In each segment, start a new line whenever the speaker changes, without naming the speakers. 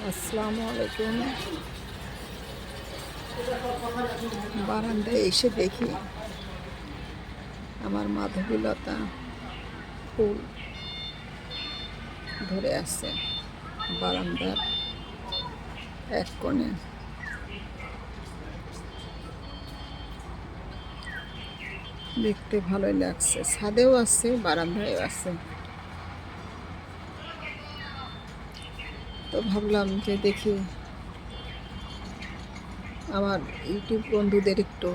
আসসালামু আলাইকুম। বারান্দায় এসে দেখি আমার মাধবীলতা ফুল ধরে আছে বারান্দার এক কোণে। দেখতে ভালোই লাগছে। ছাদেও আছে, বারান্দায়ও আছে। তো ভাবলাম যে দেখি আমার ইউটিউব বন্ধুদের একটু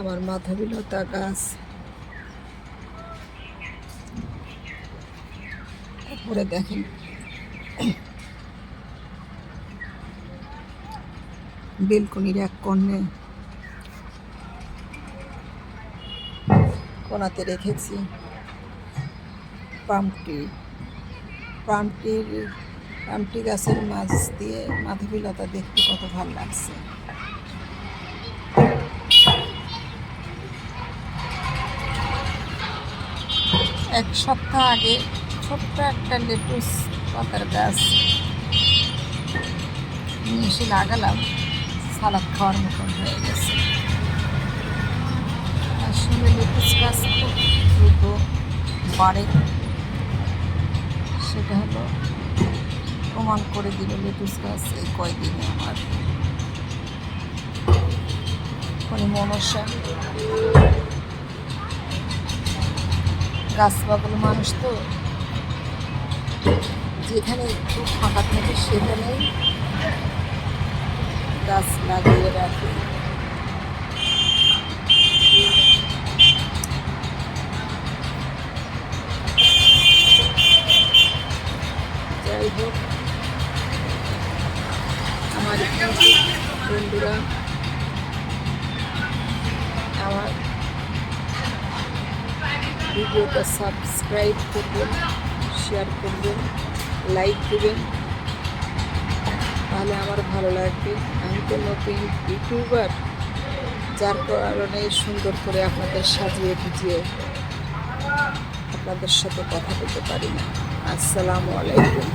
আমার মাধবীলতা গাছ তারপরে দেখেন বেলকনির এক কোণাতে রেখেছি পামটি গাছের মাছ দিয়ে মাধবীলতা দেখতে কত ভালো লাগছে। এক সপ্তাহ আগে ছোট্ট একটা লেটুস পাতার গাছ নিয়ে এসে লাগালাম, সালাদ খাওয়ার মতন হয়ে গেছে। আসলে লেটুস গাছ খুব দ্রুত বাড়ে, সেটা হলো প্রমাণ করে দিল লেটুস গাছ এই কয়দিনে। আমার মনসা গাছ পাগল মানুষ, তো যেখানে একটু ফাঁকা থাকে সেখানেই গাছ লাগিয়ে রাখে। যাই হোক, আমার বন্ধুরা আমার ভিডিওটা সাবস্ক্রাইব করবেন, শেয়ার করবেন, লাইক দেবেন, তাহলে আমার ভালো লাগবে। আমি তো নতুন ইউটিউবার, যার কারণে সুন্দর করে আপনাদের সাজিয়ে গুজিয়ে আপনাদের সাথে কথা বলতে পারি না। আসসালামু আলাইকুম।